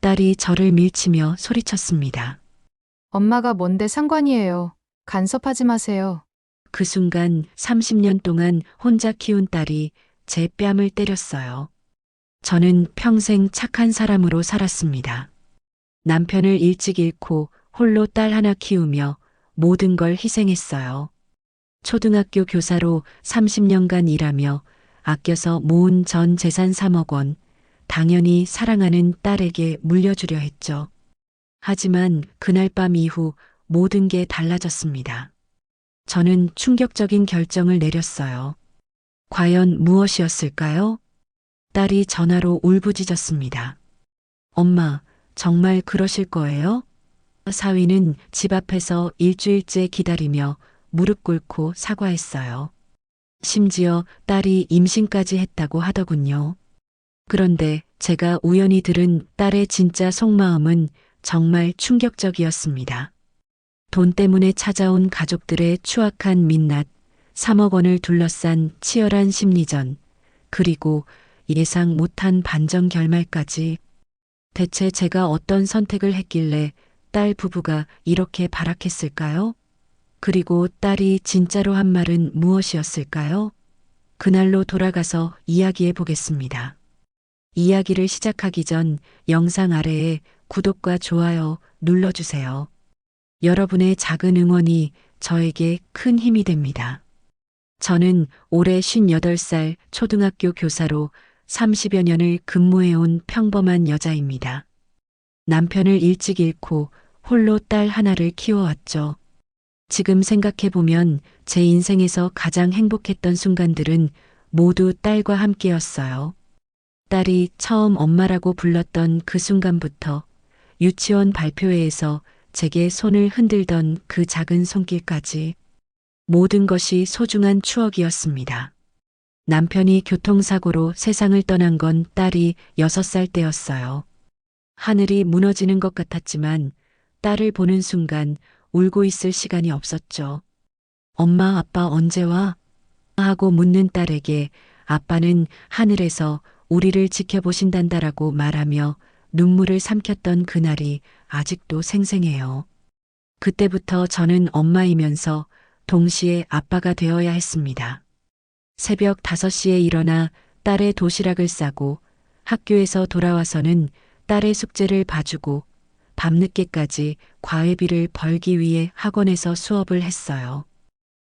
딸이 저를 밀치며 소리쳤습니다. 엄마가 뭔데 상관이에요. 간섭하지 마세요. 그 순간 30년 동안 혼자 키운 딸이 제 뺨을 때렸어요. 저는 평생 착한 사람으로 살았습니다. 남편을 일찍 잃고 홀로 딸 하나 키우며 모든 걸 희생했어요. 초등학교 교사로 30년간 일하며 아껴서 모은 전 재산 3억 원, 당연히 사랑하는 딸에게 물려주려 했죠. 하지만 그날 밤 이후 모든 게 달라졌습니다. 저는 충격적인 결정을 내렸어요. 과연 무엇이었을까요? 딸이 전화로 울부짖었습니다. 엄마, 정말 그러실 거예요? 사위는 집 앞에서 일주일째 기다리며 무릎 꿇고 사과했어요. 심지어 딸이 임신까지 했다고 하더군요. 그런데 제가 우연히 들은 딸의 진짜 속마음은 정말 충격적이었습니다. 돈 때문에 찾아온 가족들의 추악한 민낯, 3억 원을 둘러싼 치열한 심리전, 그리고 예상 못한 반전 결말까지. 대체 제가 어떤 선택을 했길래 딸 부부가 이렇게 발악했을까요? 그리고 딸이 진짜로 한 말은 무엇이었을까요? 그날로 돌아가서 이야기해 보겠습니다. 이야기를 시작하기 전 영상 아래에 구독과 좋아요 눌러주세요. 여러분의 작은 응원이 저에게 큰 힘이 됩니다. 저는 올해 58살 초등학교 교사로 30여 년을 근무해온 평범한 여자입니다. 남편을 일찍 잃고 홀로 딸 하나를 키워왔죠. 지금 생각해보면 제 인생에서 가장 행복했던 순간들은 모두 딸과 함께였어요. 딸이 처음 엄마라고 불렀던 그 순간부터 유치원 발표회에서 제게 손을 흔들던 그 작은 손길까지 모든 것이 소중한 추억이었습니다. 남편이 교통사고로 세상을 떠난 건 딸이 6살 때였어요. 하늘이 무너지는 것 같았지만 딸을 보는 순간 울고 있을 시간이 없었죠. 엄마, 아빠 언제 와? 하고 묻는 딸에게 아빠는 하늘에서 우리를 지켜보신단다라고 말하며 눈물을 삼켰던 그날이 아직도 생생해요. 그때부터 저는 엄마이면서 동시에 아빠가 되어야 했습니다. 새벽 5시에 일어나 딸의 도시락을 싸고 학교에서 돌아와서는 딸의 숙제를 봐주고 밤늦게까지 과외비를 벌기 위해 학원에서 수업을 했어요.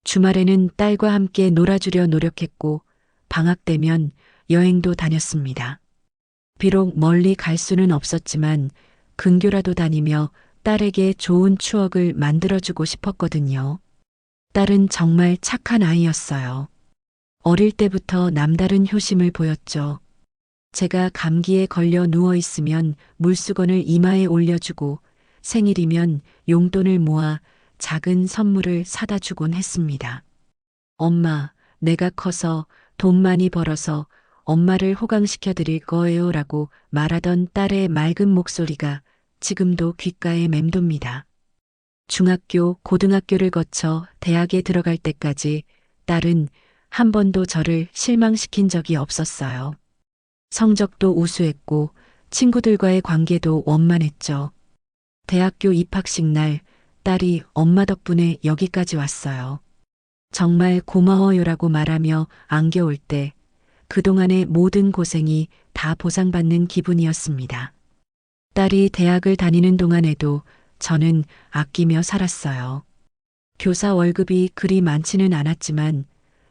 주말에는 딸과 함께 놀아주려 노력했고 방학 되면 여행도 다녔습니다. 비록 멀리 갈 수는 없었지만 근교라도 다니며 딸에게 좋은 추억을 만들어주고 싶었거든요. 딸은 정말 착한 아이였어요. 어릴 때부터 남다른 효심을 보였죠. 제가 감기에 걸려 누워있으면 물수건을 이마에 올려주고 생일이면 용돈을 모아 작은 선물을 사다 주곤 했습니다. 엄마, 내가 커서 돈 많이 벌어서 엄마를 호강시켜 드릴 거예요 라고 말하던 딸의 맑은 목소리가 지금도 귓가에 맴돕니다. 중학교, 고등학교를 거쳐 대학에 들어갈 때까지 딸은 한 번도 저를 실망시킨 적이 없었어요. 성적도 우수했고 친구들과의 관계도 원만했죠. 대학교 입학식 날 딸이 엄마 덕분에 여기까지 왔어요. 정말 고마워요라고 말하며 안겨올 때 그동안의 모든 고생이 다 보상받는 기분이었습니다. 딸이 대학을 다니는 동안에도 저는 아끼며 살았어요. 교사 월급이 그리 많지는 않았지만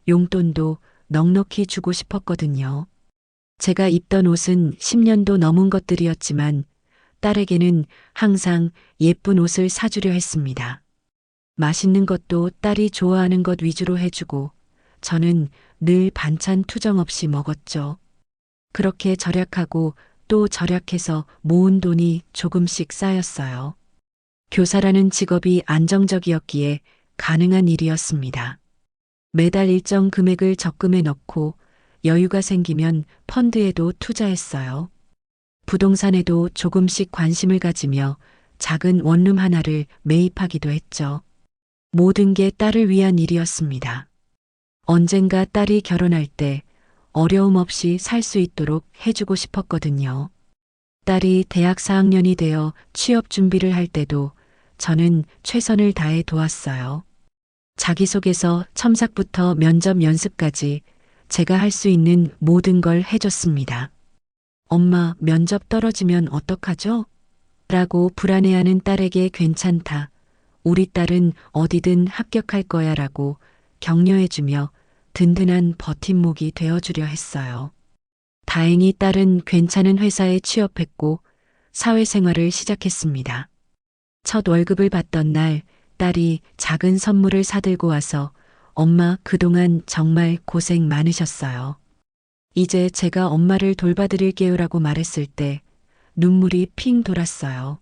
용돈도 넉넉히 주고 싶었거든요. 제가 입던 옷은 10년도 넘은 것들이었지만 딸에게는 항상 예쁜 옷을 사주려 했습니다. 맛있는 것도 딸이 좋아하는 것 위주로 해주고 저는 늘 반찬 투정 없이 먹었죠. 그렇게 절약하고 또 절약해서 모은 돈이 조금씩 쌓였어요. 교사라는 직업이 안정적이었기에 가능한 일이었습니다. 매달 일정 금액을 적금에 넣고 여유가 생기면 펀드에도 투자했어요. 부동산에도 조금씩 관심을 가지며 작은 원룸 하나를 매입하기도 했죠. 모든 게 딸을 위한 일이었습니다. 언젠가 딸이 결혼할 때 어려움 없이 살 수 있도록 해주고 싶었거든요. 딸이 대학 4학년이 되어 취업 준비를 할 때도 저는 최선을 다해 도왔어요. 자기소개서 첨삭부터 면접 연습까지 제가 할 수 있는 모든 걸 해줬습니다. 엄마, 면접 떨어지면 어떡하죠? 라고 불안해하는 딸에게 괜찮다. 우리 딸은 어디든 합격할 거야 라고 격려해주며 든든한 버팀목이 되어주려 했어요. 다행히 딸은 괜찮은 회사에 취업했고 사회생활을 시작했습니다. 첫 월급을 받던 날 딸이 작은 선물을 사들고 와서 엄마 그동안 정말 고생 많으셨어요. 이제 제가 엄마를 돌봐드릴게요라고 말했을 때 눈물이 핑 돌았어요.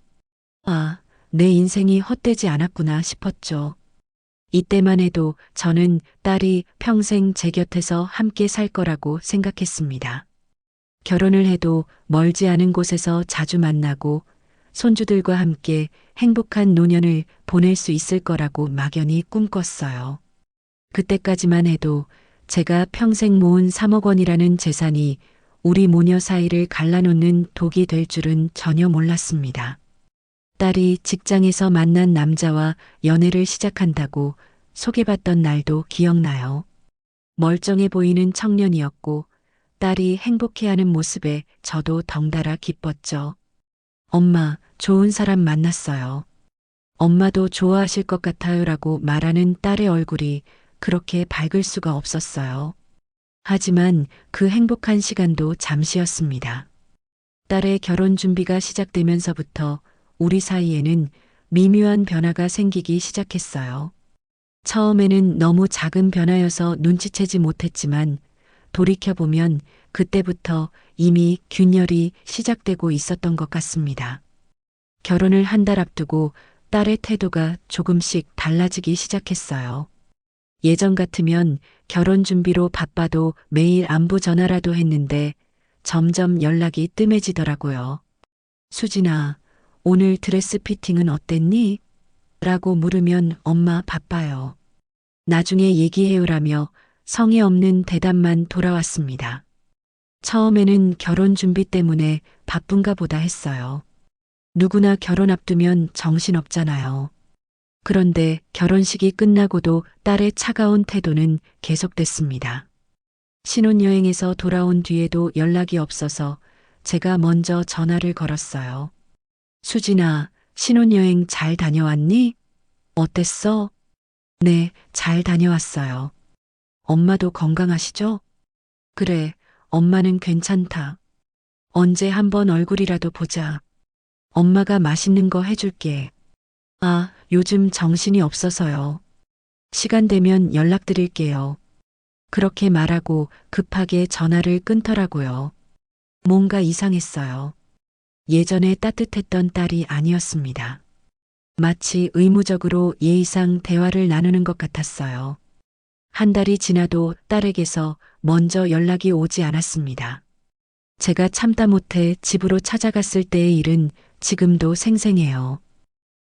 아, 내 인생이 헛되지 않았구나 싶었죠. 이때만 해도 저는 딸이 평생 제 곁에서 함께 살 거라고 생각했습니다. 결혼을 해도 멀지 않은 곳에서 자주 만나고 손주들과 함께 행복한 노년을 보낼 수 있을 거라고 막연히 꿈꿨어요. 그때까지만 해도 제가 평생 모은 3억 원이라는 재산이 우리 모녀 사이를 갈라놓는 독이 될 줄은 전혀 몰랐습니다. 딸이 직장에서 만난 남자와 연애를 시작한다고 소개받던 날도 기억나요. 멀쩡해 보이는 청년이었고 딸이 행복해하는 모습에 저도 덩달아 기뻤죠. 엄마, 좋은 사람 만났어요. 엄마도 좋아하실 것 같아요라고 말하는 딸의 얼굴이 그렇게 밝을 수가 없었어요. 하지만 그 행복한 시간도 잠시였습니다. 딸의 결혼 준비가 시작되면서부터 우리 사이에는 미묘한 변화가 생기기 시작했어요. 처음에는 너무 작은 변화여서 눈치채지 못했지만 돌이켜보면 그때부터 이미 균열이 시작되고 있었던 것 같습니다. 결혼을 한 달 앞두고 딸의 태도가 조금씩 달라지기 시작했어요. 예전 같으면 결혼 준비로 바빠도 매일 안부 전화라도 했는데 점점 연락이 뜸해지더라고요. 수진아, 오늘 드레스 피팅은 어땠니? 라고 물으면 엄마 바빠요. 나중에 얘기해요라며 성의 없는 대답만 돌아왔습니다. 처음에는 결혼 준비 때문에 바쁜가 보다 했어요. 누구나 결혼 앞두면 정신없잖아요. 그런데 결혼식이 끝나고도 딸의 차가운 태도는 계속됐습니다. 신혼여행에서 돌아온 뒤에도 연락이 없어서 제가 먼저 전화를 걸었어요. 수진아, 신혼여행 잘 다녀왔니? 어땠어? 네, 잘 다녀왔어요. 엄마도 건강하시죠? 그래, 엄마는 괜찮다. 언제 한번 얼굴이라도 보자. 엄마가 맛있는 거 해줄게. 아, 요즘 정신이 없어서요. 시간 되면 연락드릴게요. 그렇게 말하고 급하게 전화를 끊더라고요. 뭔가 이상했어요. 예전에 따뜻했던 딸이 아니었습니다. 마치 의무적으로 예의상 대화를 나누는 것 같았어요. 한 달이 지나도 딸에게서 먼저 연락이 오지 않았습니다. 제가 참다 못해 집으로 찾아갔을 때의 일은 지금도 생생해요.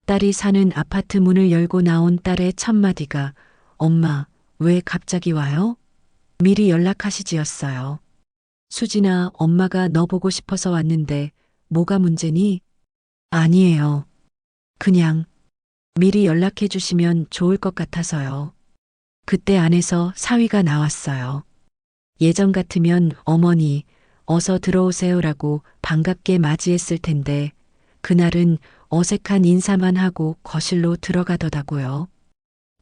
딸이 사는 아파트 문을 열고 나온 딸의 첫마디가 엄마, 왜 갑자기 와요? 미리 연락하시지였어요. 수진아, 엄마가 너 보고 싶어서 왔는데 뭐가 문제니? 아니에요. 그냥 미리 연락해 주시면 좋을 것 같아서요. 그때 안에서 사위가 나왔어요. 예전 같으면 어머니, 어서 들어오세요라고 반갑게 맞이했을 텐데 그날은 어색한 인사만 하고 거실로 들어가더라고요.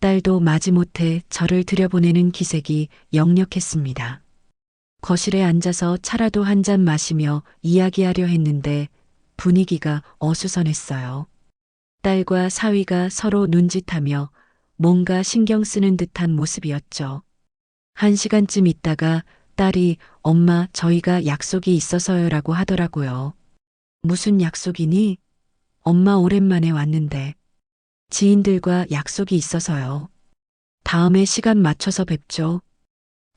딸도 마지못해 저를 들여보내는 기색이 역력했습니다. 거실에 앉아서 차라도 한 잔 마시며 이야기하려 했는데 분위기가 어수선했어요. 딸과 사위가 서로 눈짓하며 뭔가 신경 쓰는 듯한 모습이었죠. 1시간쯤 있다가 딸이 엄마 저희가 약속이 있어서요라고 하더라고요. 무슨 약속이니? 엄마 오랜만에 왔는데 지인들과 약속이 있어서요. 다음에 시간 맞춰서 뵙죠.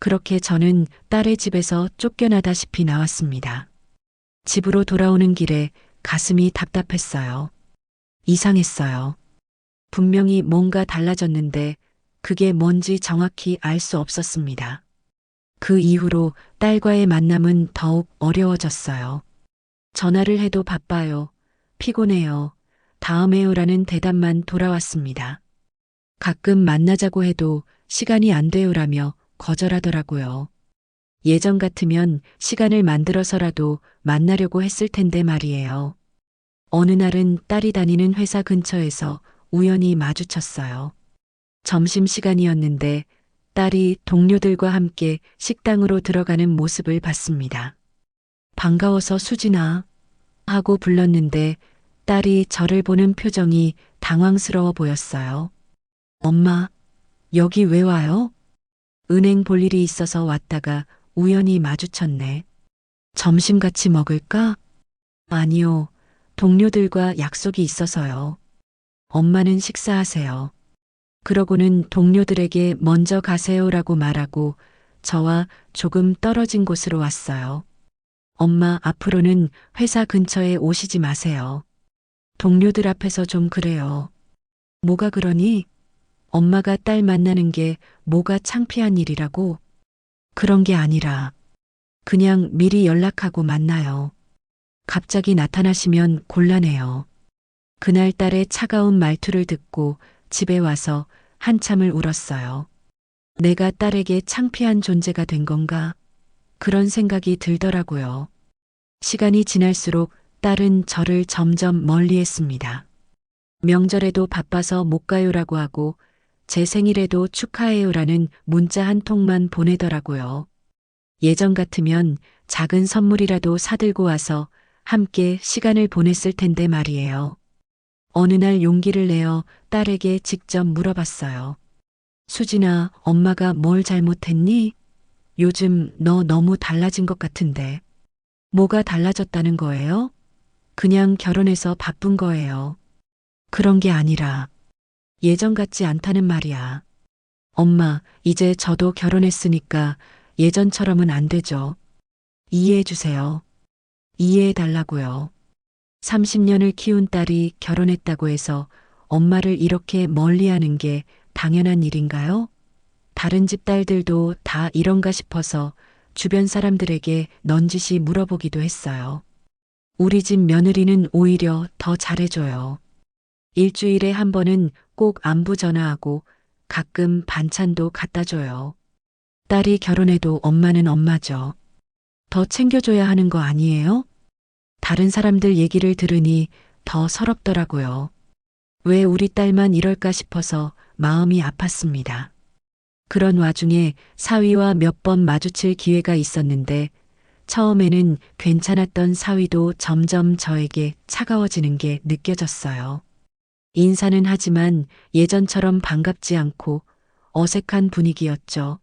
그렇게 저는 딸의 집에서 쫓겨나다시피 나왔습니다. 집으로 돌아오는 길에 가슴이 답답했어요. 이상했어요. 분명히 뭔가 달라졌는데 그게 뭔지 정확히 알 수 없었습니다. 그 이후로 딸과의 만남은 더욱 어려워졌어요. 전화를 해도 바빠요. 피곤해요. 다음에요라는 대답만 돌아왔습니다. 가끔 만나자고 해도 시간이 안 돼요라며 거절하더라고요. 예전 같으면 시간을 만들어서라도 만나려고 했을 텐데 말이에요. 어느 날은 딸이 다니는 회사 근처에서 우연히 마주쳤어요. 점심시간이었는데 딸이 동료들과 함께 식당으로 들어가는 모습을 봤습니다. 반가워서 수진아 하고 불렀는데 딸이 저를 보는 표정이 당황스러워 보였어요. 엄마, 여기 왜 와요? 은행 볼 일이 있어서 왔다가 우연히 마주쳤네. 점심 같이 먹을까? 아니요. 동료들과 약속이 있어서요. 엄마는 식사하세요. 그러고는 동료들에게 먼저 가세요라고 말하고 저와 조금 떨어진 곳으로 왔어요. 엄마, 앞으로는 회사 근처에 오시지 마세요. 동료들 앞에서 좀 그래요. 뭐가 그러니? 엄마가 딸 만나는 게 뭐가 창피한 일이라고? 그런 게 아니라 그냥 미리 연락하고 만나요. 갑자기 나타나시면 곤란해요. 그날 딸의 차가운 말투를 듣고 집에 와서 한참을 울었어요. 내가 딸에게 창피한 존재가 된 건가? 그런 생각이 들더라고요. 시간이 지날수록 딸은 저를 점점 멀리했습니다. 명절에도 바빠서 못 가요라고 하고 제 생일에도 축하해요라는 문자 한 통만 보내더라고요. 예전 같으면 작은 선물이라도 사들고 와서 함께 시간을 보냈을 텐데 말이에요. 어느 날 용기를 내어 딸에게 직접 물어봤어요. 수진아, 엄마가 뭘 잘못했니? 요즘 너 너무 달라진 것 같은데. 뭐가 달라졌다는 거예요? 그냥 결혼해서 바쁜 거예요. 그런 게 아니라 예전 같지 않다는 말이야. 엄마, 이제 저도 결혼했으니까 예전처럼은 안 되죠. 이해해 주세요. 이해해 달라고요. 30년을 키운 딸이 결혼했다고 해서 엄마를 이렇게 멀리하는 게 당연한 일인가요? 다른 집 딸들도 다 이런가 싶어서 주변 사람들에게 넌지시 물어보기도 했어요. 우리 집 며느리는 오히려 더 잘해줘요. 일주일에 한 번은 꼭 안부 전화하고 가끔 반찬도 갖다 줘요. 딸이 결혼해도 엄마는 엄마죠. 더 챙겨줘야 하는 거 아니에요? 다른 사람들 얘기를 들으니 더 서럽더라고요. 왜 우리 딸만 이럴까 싶어서 마음이 아팠습니다. 그런 와중에 사위와 몇 번 마주칠 기회가 있었는데 처음에는 괜찮았던 사위도 점점 저에게 차가워지는 게 느껴졌어요. 인사는 하지만 예전처럼 반갑지 않고 어색한 분위기였죠.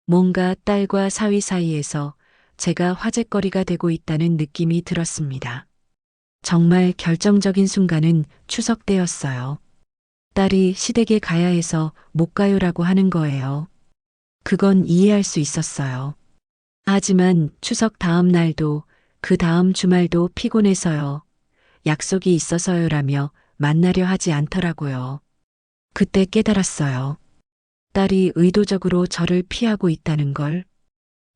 뭔가 딸과 사위 사이에서 제가 화제거리가 되고 있다는 느낌이 들었습니다. 정말 결정적인 순간은 추석 때였어요. 딸이 시댁에 가야 해서 못 가요라고 하는 거예요. 그건 이해할 수 있었어요. 하지만 추석 다음 날도 그 다음 주말도 피곤해서요. 약속이 있어서요라며 만나려 하지 않더라고요. 그때 깨달았어요. 딸이 의도적으로 저를 피하고 있다는 걸.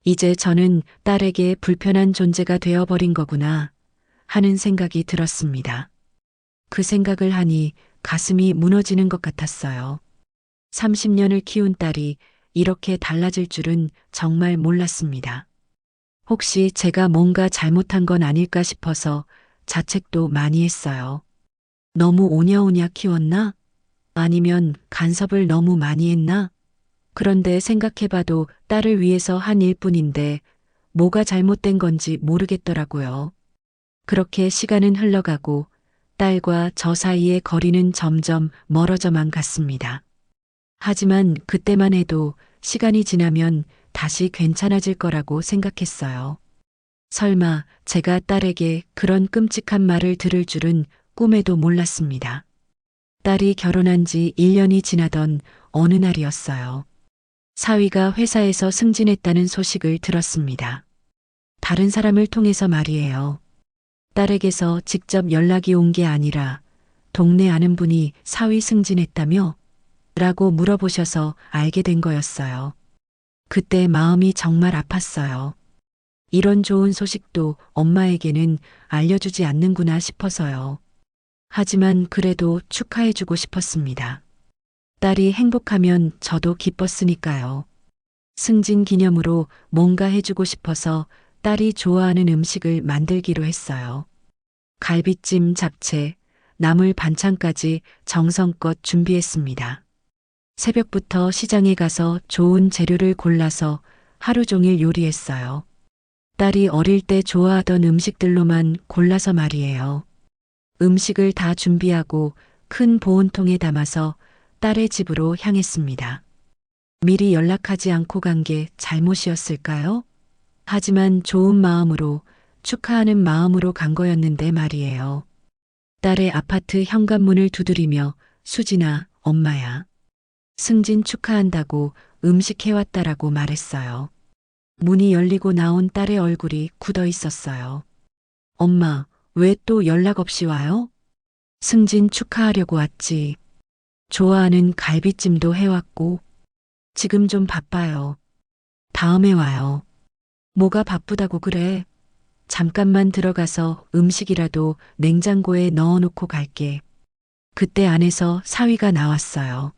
이제 저는 딸에게 불편한 존재가 되어버린 거구나 하는 생각이 들었습니다. 그 생각을 하니 가슴이 무너지는 것 같았어요. 30년을 키운 딸이 이렇게 달라질 줄은 정말 몰랐습니다. 혹시 제가 뭔가 잘못한 건 아닐까 싶어서 자책도 많이 했어요. 너무 오냐오냐 키웠나? 아니면 간섭을 너무 많이 했나? 그런데 생각해봐도 딸을 위해서 한 일뿐인데 뭐가 잘못된 건지 모르겠더라고요. 그렇게 시간은 흘러가고 딸과 저 사이의 거리는 점점 멀어져만 갔습니다. 하지만 그때만 해도 시간이 지나면 다시 괜찮아질 거라고 생각했어요. 설마 제가 딸에게 그런 끔찍한 말을 들을 줄은 꿈에도 몰랐습니다. 딸이 결혼한 지 1년이 지나던 어느 날이었어요. 사위가 회사에서 승진했다는 소식을 들었습니다. 다른 사람을 통해서 말이에요. 딸에게서 직접 연락이 온 게 아니라 동네 아는 분이 사위 승진했다며? 라고 물어보셔서 알게 된 거였어요. 그때 마음이 정말 아팠어요. 이런 좋은 소식도 엄마에게는 알려주지 않는구나 싶어서요. 하지만 그래도 축하해주고 싶었습니다. 딸이 행복하면 저도 기뻤으니까요. 승진 기념으로 뭔가 해주고 싶어서 딸이 좋아하는 음식을 만들기로 했어요. 갈비찜, 잡채, 나물 반찬까지 정성껏 준비했습니다. 새벽부터 시장에 가서 좋은 재료를 골라서 하루 종일 요리했어요. 딸이 어릴 때 좋아하던 음식들로만 골라서 말이에요. 음식을 다 준비하고 큰 보온통에 담아서 딸의 집으로 향했습니다. 미리 연락하지 않고 간 게 잘못이었을까요? 하지만 좋은 마음으로 축하하는 마음으로 간 거였는데 말이에요. 딸의 아파트 현관문을 두드리며 수진아, 엄마야. 승진 축하한다고 음식 해왔다라고 말했어요. 문이 열리고 나온 딸의 얼굴이 굳어 있었어요. 엄마, 왜 또 연락 없이 와요? 승진 축하하려고 왔지. 좋아하는 갈비찜도 해왔고, 지금 좀 바빠요. 다음에 와요. 뭐가 바쁘다고 그래? 잠깐만 들어가서 음식이라도 냉장고에 넣어놓고 갈게. 그때 안에서 사위가 나왔어요.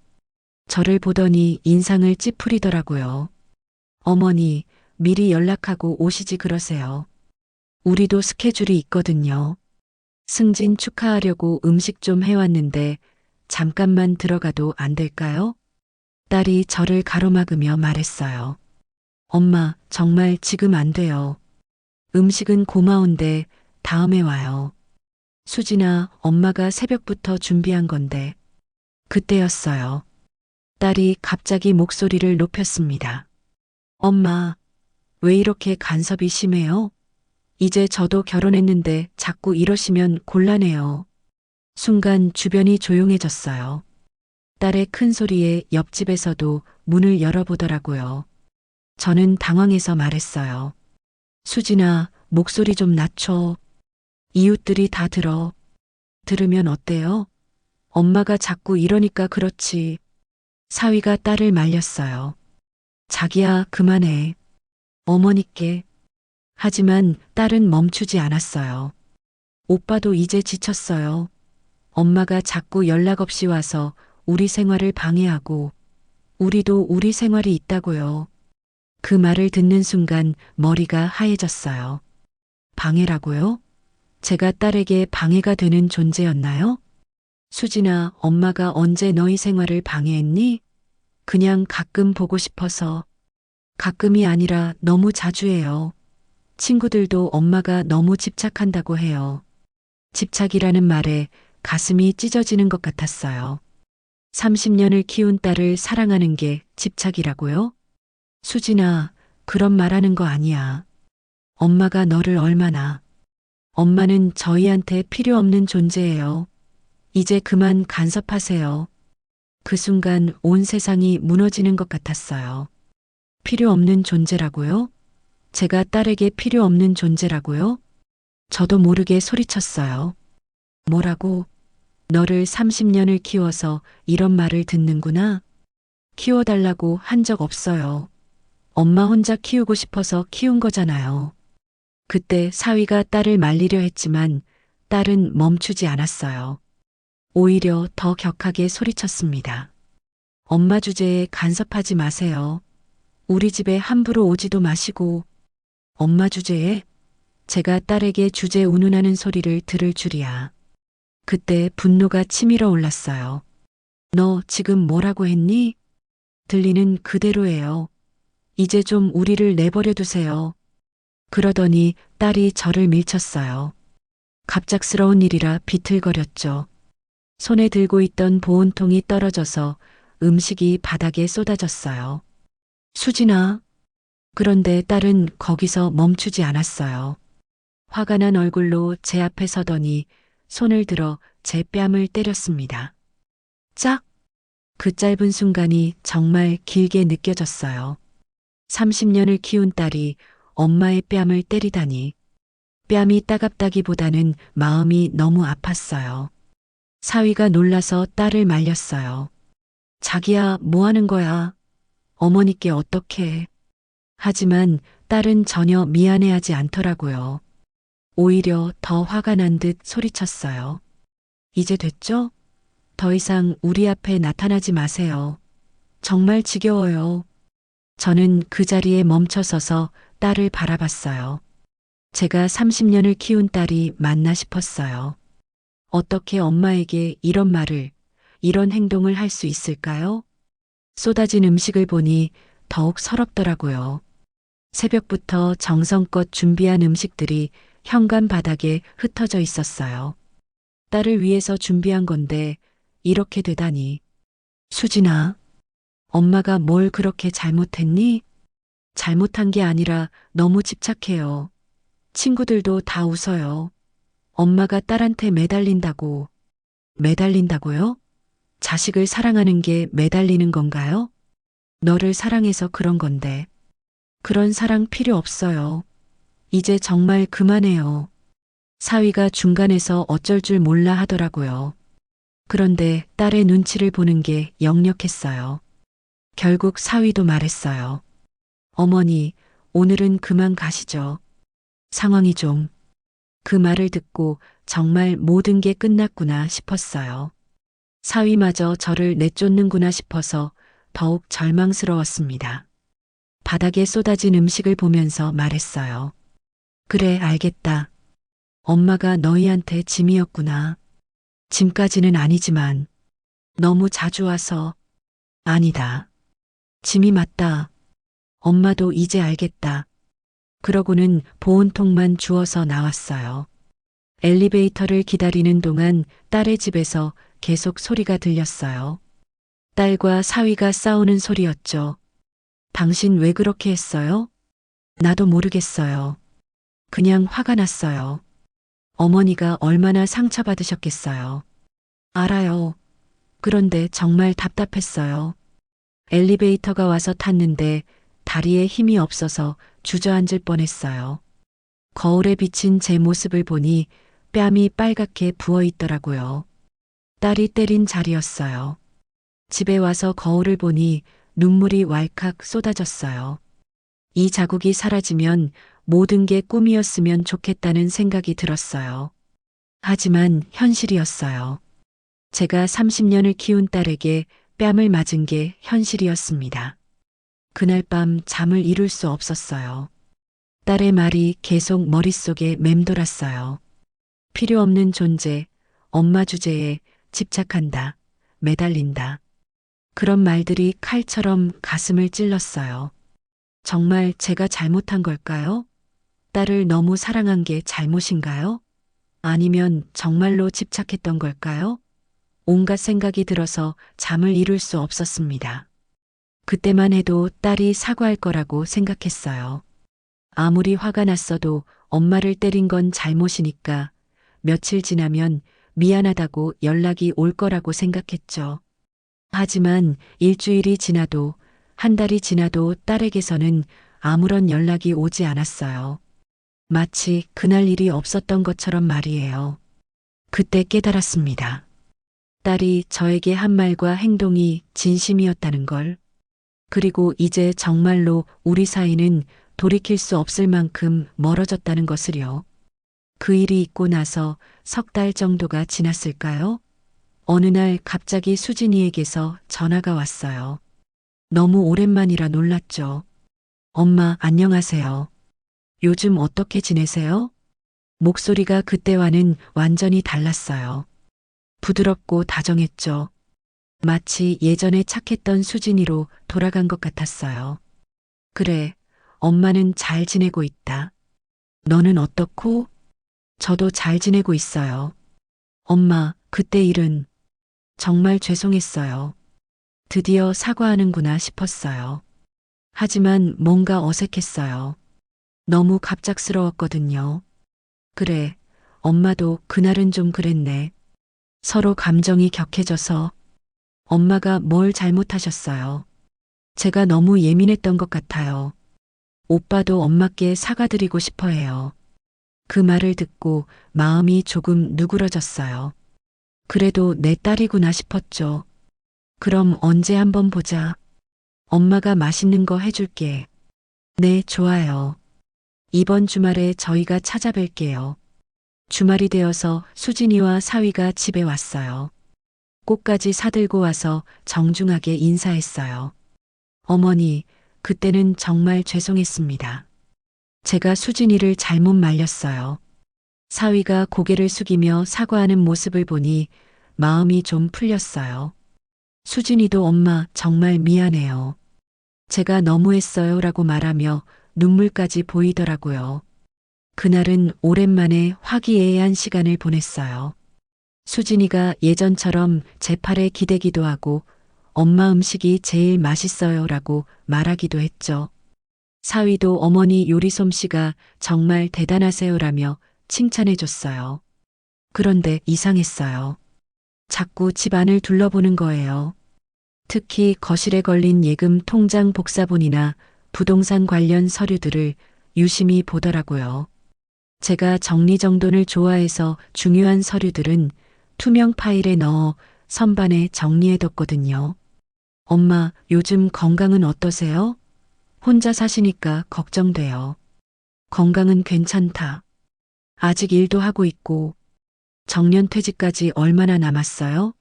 저를 보더니 인상을 찌푸리더라고요. 어머니, 미리 연락하고 오시지 그러세요. 우리도 스케줄이 있거든요. 승진 축하하려고 음식 좀 해왔는데 잠깐만 들어가도 안 될까요? 딸이 저를 가로막으며 말했어요. 엄마, 정말 지금 안 돼요. 음식은 고마운데 다음에 와요. 수진아, 엄마가 새벽부터 준비한 건데. 그때였어요. 딸이 갑자기 목소리를 높였습니다. 엄마, 왜 이렇게 간섭이 심해요? 이제 저도 결혼했는데 자꾸 이러시면 곤란해요. 순간 주변이 조용해졌어요. 딸의 큰 소리에 옆집에서도 문을 열어보더라고요. 저는 당황해서 말했어요. 수진아, 목소리 좀 낮춰. 이웃들이 다 들어. 들으면 어때요? 엄마가 자꾸 이러니까 그렇지. 사위가 딸을 말렸어요. 자기야, 그만해. 어머니께. 하지만 딸은 멈추지 않았어요. 오빠도 이제 지쳤어요. 엄마가 자꾸 연락 없이 와서 우리 생활을 방해하고 우리도 우리 생활이 있다고요. 그 말을 듣는 순간 머리가 하얘졌어요. 방해라고요? 제가 딸에게 방해가 되는 존재였나요? 수진아, 엄마가 언제 너희 생활을 방해했니? 그냥 가끔 보고 싶어서. 가끔이 아니라 너무 자주 해요. 친구들도 엄마가 너무 집착한다고 해요. 집착이라는 말에 가슴이 찢어지는 것 같았어요. 30년을 키운 딸을 사랑하는 게 집착이라고요? 수진아, 그런 말하는 거 아니야. 엄마가 너를 얼마나. 엄마는 저희한테 필요 없는 존재예요. 이제 그만 간섭하세요. 그 순간 온 세상이 무너지는 것 같았어요. 필요 없는 존재라고요? 제가 딸에게 필요 없는 존재라고요? 저도 모르게 소리쳤어요. 뭐라고? 너를 30년을 키워서 이런 말을 듣는구나? 키워달라고 한 적 없어요. 엄마 혼자 키우고 싶어서 키운 거잖아요. 그때 사위가 딸을 말리려 했지만 딸은 멈추지 않았어요. 오히려 더 격하게 소리쳤습니다. 엄마 주제에 간섭하지 마세요. 우리 집에 함부로 오지도 마시고. 엄마 주제에? 제가 딸에게 주제 운운하는 소리를 들을 줄이야. 그때 분노가 치밀어 올랐어요. 너 지금 뭐라고 했니? 들리는 그대로예요. 이제 좀 우리를 내버려 두세요. 그러더니 딸이 저를 밀쳤어요. 갑작스러운 일이라 비틀거렸죠. 손에 들고 있던 보온통이 떨어져서 음식이 바닥에 쏟아졌어요. 수진아. 그런데 딸은 거기서 멈추지 않았어요. 화가 난 얼굴로 제 앞에 서더니 손을 들어 제 뺨을 때렸습니다. 짝! 그 짧은 순간이 정말 길게 느껴졌어요. 30년을 키운 딸이 엄마의 뺨을 때리다니. 뺨이 따갑다기보다는 마음이 너무 아팠어요. 사위가 놀라서 딸을 말렸어요. 자기야, 뭐 하는 거야? 어머니께 어떻게 해? 하지만 딸은 전혀 미안해하지 않더라고요. 오히려 더 화가 난 듯 소리쳤어요. 이제 됐죠? 더 이상 우리 앞에 나타나지 마세요. 정말 지겨워요. 저는 그 자리에 멈춰서서 딸을 바라봤어요. 제가 30년을 키운 딸이 맞나 싶었어요. 어떻게 엄마에게 이런 말을, 이런 행동을 할 수 있을까요? 쏟아진 음식을 보니 더욱 서럽더라고요. 새벽부터 정성껏 준비한 음식들이 현관 바닥에 흩어져 있었어요. 딸을 위해서 준비한 건데 이렇게 되다니. 수진아, 엄마가 뭘 그렇게 잘못했니? 잘못한 게 아니라 너무 집착해요. 친구들도 다 웃어요. 엄마가 딸한테 매달린다고. 매달린다고요? 자식을 사랑하는 게 매달리는 건가요? 너를 사랑해서 그런 건데. 그런 사랑 필요 없어요. 이제 정말 그만해요. 사위가 중간에서 어쩔 줄 몰라 하더라고요. 그런데 딸의 눈치를 보는 게 역력했어요. 결국 사위도 말했어요. 어머니, 오늘은 그만 가시죠. 상황이 좀. 그 말을 듣고 정말 모든 게 끝났구나 싶었어요. 사위마저 저를 내쫓는구나 싶어서 더욱 절망스러웠습니다. 바닥에 쏟아진 음식을 보면서 말했어요. 그래, 알겠다. 엄마가 너희한테 짐이었구나. 짐까지는 아니지만 너무 자주 와서. 아니다. 짐이 맞다. 엄마도 이제 알겠다. 그러고는 보온통만 주워서 나왔어요. 엘리베이터를 기다리는 동안 딸의 집에서 계속 소리가 들렸어요. 딸과 사위가 싸우는 소리였죠. 당신 왜 그렇게 했어요? 나도 모르겠어요. 그냥 화가 났어요. 어머니가 얼마나 상처받으셨겠어요. 알아요. 그런데 정말 답답했어요. 엘리베이터가 와서 탔는데 다리에 힘이 없어서 주저앉을 뻔했어요. 거울에 비친 제 모습을 보니 뺨이 빨갛게 부어 있더라고요. 딸이 때린 자리였어요. 집에 와서 거울을 보니 눈물이 왈칵 쏟아졌어요. 이 자국이 사라지면 모든 게 꿈이었으면 좋겠다는 생각이 들었어요. 하지만 현실이었어요. 제가 30년을 키운 딸에게 뺨을 맞은 게 현실이었습니다. 그날 밤 잠을 이룰 수 없었어요. 딸의 말이 계속 머릿속에 맴돌았어요. 필요 없는 존재, 엄마 주제에 집착한다, 매달린다. 그런 말들이 칼처럼 가슴을 찔렀어요. 정말 제가 잘못한 걸까요? 딸을 너무 사랑한 게 잘못인가요? 아니면 정말로 집착했던 걸까요? 온갖 생각이 들어서 잠을 이룰 수 없었습니다. 그때만 해도 딸이 사과할 거라고 생각했어요. 아무리 화가 났어도 엄마를 때린 건 잘못이니까 며칠 지나면 미안하다고 연락이 올 거라고 생각했죠. 하지만 일주일이 지나도 한 달이 지나도 딸에게서는 아무런 연락이 오지 않았어요. 마치 그날 일이 없었던 것처럼 말이에요. 그때 깨달았습니다. 딸이 저에게 한 말과 행동이 진심이었다는 걸. 그리고 이제 정말로 우리 사이는 돌이킬 수 없을 만큼 멀어졌다는 것을요. 그 일이 있고 나서 석 달 정도가 지났을까요? 어느 날 갑자기 수진이에게서 전화가 왔어요. 너무 오랜만이라 놀랐죠. 엄마, 안녕하세요. 요즘 어떻게 지내세요? 목소리가 그때와는 완전히 달랐어요. 부드럽고 다정했죠. 마치 예전에 착했던 수진이로 돌아간 것 같았어요. 그래, 엄마는 잘 지내고 있다. 너는 어떻고? 저도 잘 지내고 있어요. 엄마, 그때 일은 정말 죄송했어요. 드디어 사과하는구나 싶었어요. 하지만 뭔가 어색했어요. 너무 갑작스러웠거든요. 그래, 엄마도 그날은 좀 그랬네. 서로 감정이 격해져서. 엄마가 뭘 잘못하셨어요? 제가 너무 예민했던 것 같아요. 오빠도 엄마께 사과드리고 싶어 해요. 그 말을 듣고 마음이 조금 누그러졌어요. 그래도 내 딸이구나 싶었죠. 그럼 언제 한번 보자. 엄마가 맛있는 거 해줄게. 네, 좋아요. 이번 주말에 저희가 찾아뵐게요. 주말이 되어서 수진이와 사위가 집에 왔어요. 꽃까지 사들고 와서 정중하게 인사했어요. 어머니, 그때는 정말 죄송했습니다. 제가 수진이를 잘못 말렸어요. 사위가 고개를 숙이며 사과하는 모습을 보니 마음이 좀 풀렸어요. 수진이도 엄마 정말 미안해요. 제가 너무했어요 라고 말하며 눈물까지 보이더라고요. 그날은 오랜만에 화기애애한 시간을 보냈어요. 수진이가 예전처럼 제 팔에 기대기도 하고 엄마 음식이 제일 맛있어요 라고 말하기도 했죠. 사위도 어머니 요리 솜씨가 정말 대단하세요라며 칭찬해 줬어요. 그런데 이상했어요. 자꾸 집안을 둘러보는 거예요. 특히 거실에 걸린 예금 통장 복사본이나 부동산 관련 서류들을 유심히 보더라고요. 제가 정리정돈을 좋아해서 중요한 서류들은 투명 파일에 넣어 선반에 정리해뒀거든요. 엄마, 요즘 건강은 어떠세요? 혼자 사시니까 걱정돼요. 건강은 괜찮다. 아직 일도 하고 있고, 정년퇴직까지 얼마나 남았어요?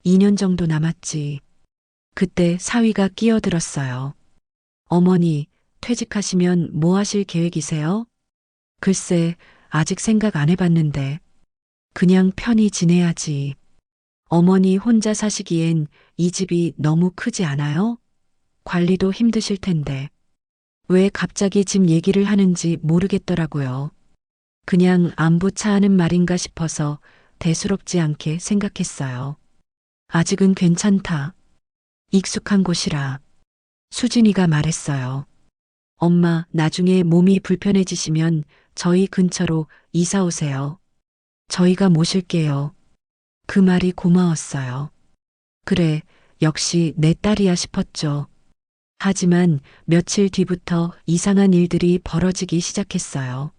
2년 정도 남았지. 그때 사위가 끼어들었어요. 어머니, 퇴직하시면 뭐 하실 계획이세요? 글쎄, 아직 생각 안 해봤는데, 그냥 편히 지내야지. 어머니 혼자 사시기엔 이 집이 너무 크지 않아요? 관리도 힘드실 텐데. 왜 갑자기 집 얘기를 하는지 모르겠더라고요. 그냥 안부차하는 말인가 싶어서 대수롭지 않게 생각했어요. 아직은 괜찮다. 익숙한 곳이라. 수진이가 말했어요. 엄마, 나중에 몸이 불편해지시면 저희 근처로 이사 오세요. 저희가 모실게요. 그 말이 고마웠어요. 그래, 역시 내 딸이야 싶었죠. 하지만 며칠 뒤부터 이상한 일들이 벌어지기 시작했어요.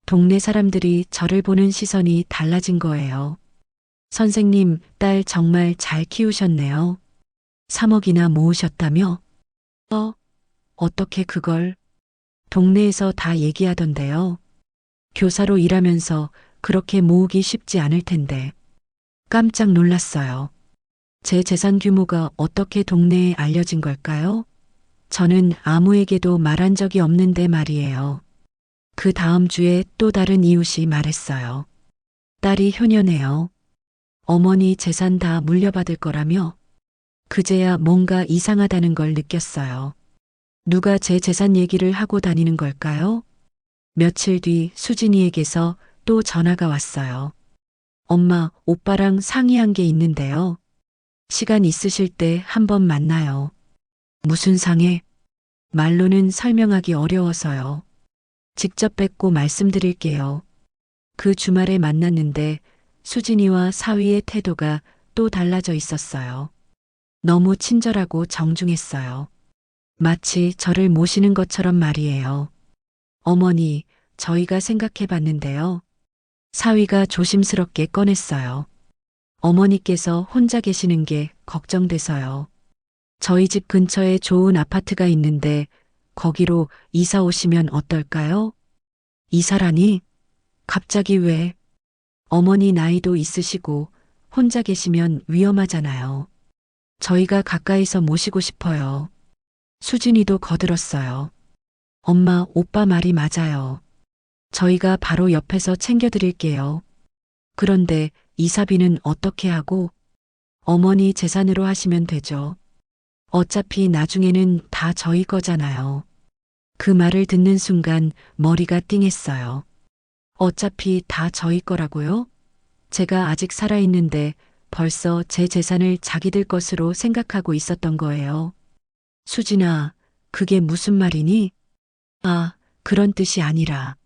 동네 사람들이 저를 보는 시선이 달라진 거예요. 선생님, 딸 정말 잘 키우셨네요. 3억이나 모으셨다며? 어떻게 그걸? 동네에서 다 얘기하던데요. 교사로 일하면서 그렇게 모으기 쉽지 않을 텐데. 깜짝 놀랐어요. 제 재산 규모가 어떻게 동네에 알려진 걸까요? 저는 아무에게도 말한 적이 없는데 말이에요. 그 다음 주에 또 다른 이웃이 말했어요. 딸이 효녀네요. 어머니 재산 다 물려받을 거라며? 그제야 뭔가 이상하다는 걸 느꼈어요. 누가 제 재산 얘기를 하고 다니는 걸까요? 며칠 뒤 수진이에게서 또 전화가 왔어요. 엄마, 오빠랑 상의한 게 있는데요. 시간 있으실 때 한번 만나요. 무슨 상해? 말로는 설명하기 어려워서요. 직접 뵙고 말씀드릴게요. 그 주말에 만났는데 수진이와 사위의 태도가 또 달라져 있었어요. 너무 친절하고 정중했어요. 마치 저를 모시는 것처럼 말이에요. 어머니, 저희가 생각해 봤는데요. 사위가 조심스럽게 꺼냈어요. 어머니께서 혼자 계시는 게 걱정돼서요. 저희 집 근처에 좋은 아파트가 있는데 거기로 이사 오시면 어떨까요? 이사라니? 갑자기 왜? 어머니 나이도 있으시고 혼자 계시면 위험하잖아요. 저희가 가까이서 모시고 싶어요. 수진이도 거들었어요. 엄마, 오빠 말이 맞아요. 저희가 바로 옆에서 챙겨드릴게요. 그런데 이사비는 어떻게 하고? 어머니 재산으로 하시면 되죠. 어차피 나중에는 다 저희 거잖아요. 그 말을 듣는 순간 머리가 띵했어요. 어차피 다 저희 거라고요? 제가 아직 살아있는데 벌써 제 재산을 자기들 것으로 생각하고 있었던 거예요. 수진아, 그게 무슨 말이니? 아, 그런 뜻이 아니라.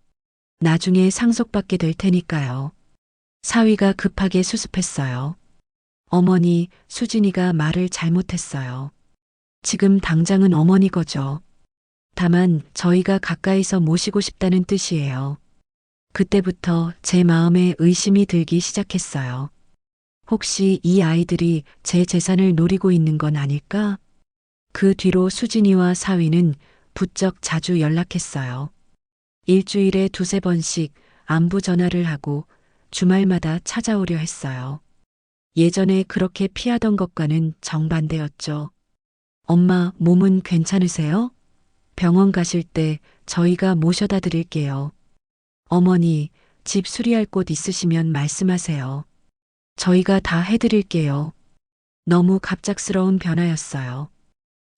나중에 상속받게 될 테니까요. 사위가 급하게 수습했어요. 어머니, 수진이가 말을 잘못했어요. 지금 당장은 어머니 거죠. 다만 저희가 가까이서 모시고 싶다는 뜻이에요. 그때부터 제 마음에 의심이 들기 시작했어요. 혹시 이 아이들이 제 재산을 노리고 있는 건 아닐까? 그 뒤로 수진이와 사위는 부쩍 자주 연락했어요. 일주일에 두세 번씩 안부 전화를 하고 주말마다 찾아오려 했어요. 예전에 그렇게 피하던 것과는 정반대였죠. 엄마, 몸은 괜찮으세요? 병원 가실 때 저희가 모셔다 드릴게요. 어머니, 집 수리할 곳 있으시면 말씀하세요. 저희가 다 해드릴게요. 너무 갑작스러운 변화였어요.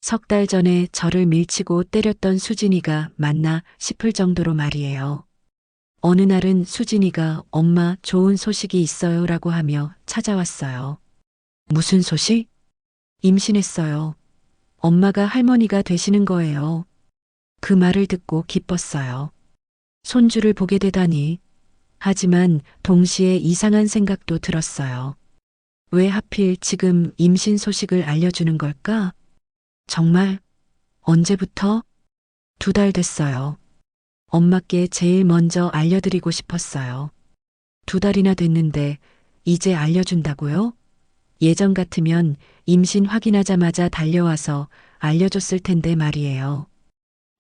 석 달 전에 저를 밀치고 때렸던 수진이가 맞나 싶을 정도로 말이에요. 어느 날은 수진이가 엄마 좋은 소식이 있어요 라고 하며 찾아왔어요. 무슨 소식? 임신했어요. 엄마가 할머니가 되시는 거예요. 그 말을 듣고 기뻤어요. 손주를 보게 되다니. 하지만 동시에 이상한 생각도 들었어요. 왜 하필 지금 임신 소식을 알려주는 걸까? 정말? 언제부터? 2달 됐어요. 엄마께 제일 먼저 알려드리고 싶었어요. 2달이나 됐는데 이제 알려준다고요? 예전 같으면 임신 확인하자마자 달려와서 알려줬을 텐데 말이에요.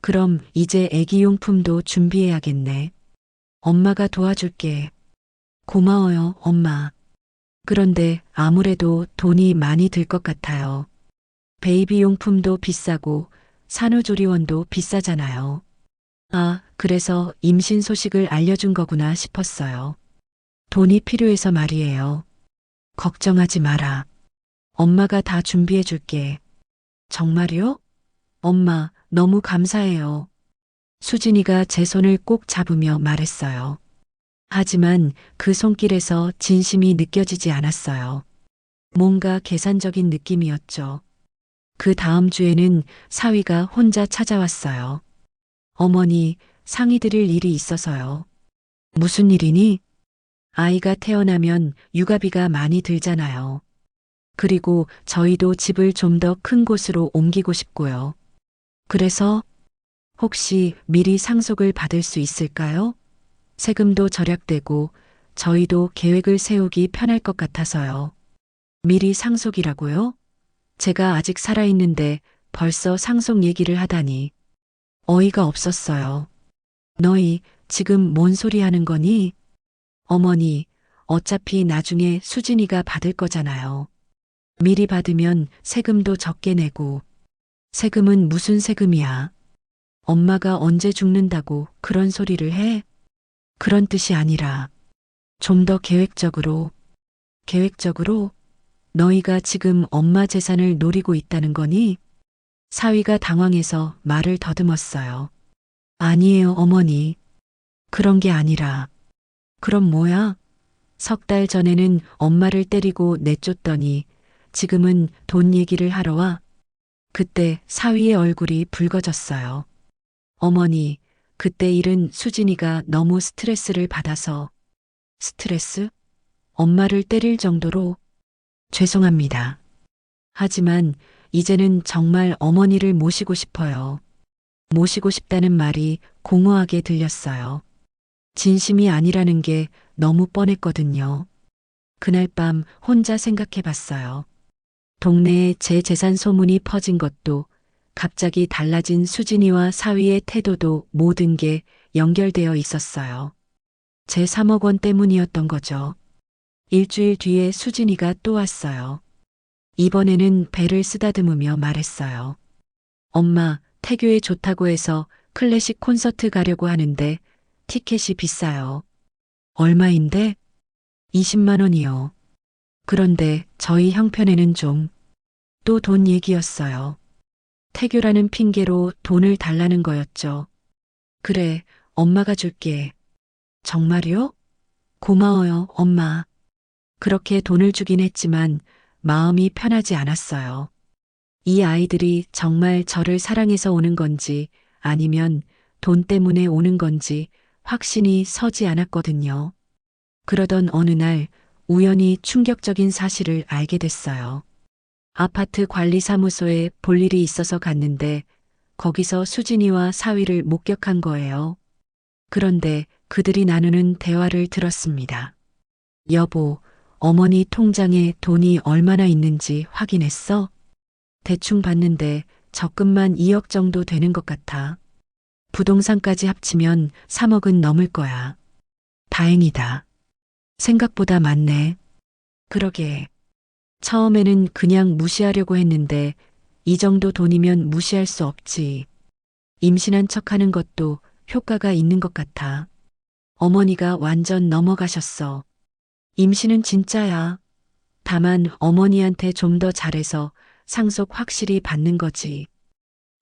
그럼 이제 애기용품도 준비해야겠네. 엄마가 도와줄게. 고마워요, 엄마. 그런데 아무래도 돈이 많이 들 것 같아요. 베이비 용품도 비싸고 산후조리원도 비싸잖아요. 아, 그래서 임신 소식을 알려준 거구나 싶었어요. 돈이 필요해서 말이에요. 걱정하지 마라. 엄마가 다 준비해 줄게. 정말요? 엄마, 너무 감사해요. 수진이가 제 손을 꼭 잡으며 말했어요. 하지만 그 손길에서 진심이 느껴지지 않았어요. 뭔가 계산적인 느낌이었죠. 그 다음 주에는 사위가 혼자 찾아왔어요. 어머니, 상의 드릴 일이 있어서요. 무슨 일이니? 아이가 태어나면 육아비가 많이 들잖아요. 그리고 저희도 집을 좀 더 큰 곳으로 옮기고 싶고요. 그래서 혹시 미리 상속을 받을 수 있을까요? 세금도 절약되고 저희도 계획을 세우기 편할 것 같아서요. 미리 상속이라고요? 제가 아직 살아있는데 벌써 상속 얘기를 하다니 어이가 없었어요. 너희 지금 뭔 소리 하는 거니? 어머니, 어차피 나중에 수진이가 받을 거잖아요. 미리 받으면 세금도 적게 내고. 세금은 무슨 세금이야? 엄마가 언제 죽는다고 그런 소리를 해? 그런 뜻이 아니라 좀 더 계획적으로, 계획적으로 너희가 지금 엄마 재산을 노리고 있다는 거니? 사위가 당황해서 말을 더듬었어요. 아니에요, 어머니. 그런 게 아니라. 그럼 뭐야? 석 달 전에는 엄마를 때리고 내쫓더니 지금은 돈 얘기를 하러 와? 그때 사위의 얼굴이 붉어졌어요. 어머니, 그때 일은 수진이가 너무 스트레스를 받아서. 스트레스? 엄마를 때릴 정도로? 죄송합니다. 하지만 이제는 정말 어머니를 모시고 싶어요. 모시고 싶다는 말이 공허하게 들렸어요. 진심이 아니라는 게 너무 뻔했거든요. 그날 밤 혼자 생각해 봤어요. 동네에 제 재산 소문이 퍼진 것도, 갑자기 달라진 수진이와 사위의 태도도 모든 게 연결되어 있었어요. 제 3억 원 때문이었던 거죠. 일주일 뒤에 수진이가 또 왔어요. 이번에는 배를 쓰다듬으며 말했어요. 엄마, 태교에 좋다고 해서 클래식 콘서트 가려고 하는데 티켓이 비싸요. 얼마인데? 20만 원이요. 그런데 저희 형편에는 좀, 또 돈 얘기였어요. 태교라는 핑계로 돈을 달라는 거였죠. 그래, 엄마가 줄게. 정말요? 고마워요, 엄마. 그렇게 돈을 주긴 했지만 마음이 편하지 않았어요. 이 아이들이 정말 저를 사랑해서 오는 건지 아니면 돈 때문에 오는 건지 확신이 서지 않았거든요. 그러던 어느 날 우연히 충격적인 사실을 알게 됐어요. 아파트 관리사무소에 볼 일이 있어서 갔는데 거기서 수진이와 사위를 목격한 거예요. 그런데 그들이 나누는 대화를 들었습니다. 여보, 어머니 통장에 돈이 얼마나 있는지 확인했어? 대충 봤는데 적금만 2억 정도 되는 것 같아. 부동산까지 합치면 3억은 넘을 거야. 다행이다. 생각보다 많네. 그러게. 처음에는 그냥 무시하려고 했는데 이 정도 돈이면 무시할 수 없지. 임신한 척 하는 것도 효과가 있는 것 같아. 어머니가 완전 넘어가셨어. 임신은 진짜야. 다만 어머니한테 좀 더 잘해서 상속 확실히 받는 거지.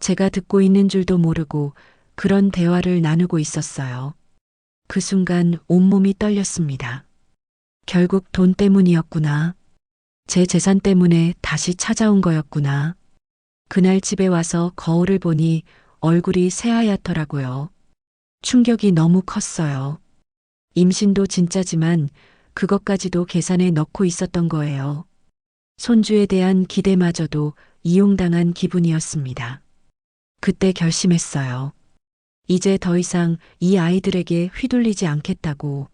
제가 듣고 있는 줄도 모르고 그런 대화를 나누고 있었어요. 그 순간 온몸이 떨렸습니다. 결국 돈 때문이었구나. 제 재산 때문에 다시 찾아온 거였구나. 그날 집에 와서 거울을 보니 얼굴이 새하얗더라고요. 충격이 너무 컸어요. 임신도 진짜지만 그것까지도 계산에 넣고 있었던 거예요. 손주에 대한 기대마저도 이용당한 기분이었습니다. 그때 결심했어요. 이제 더 이상 이 아이들에게 휘둘리지 않겠다고.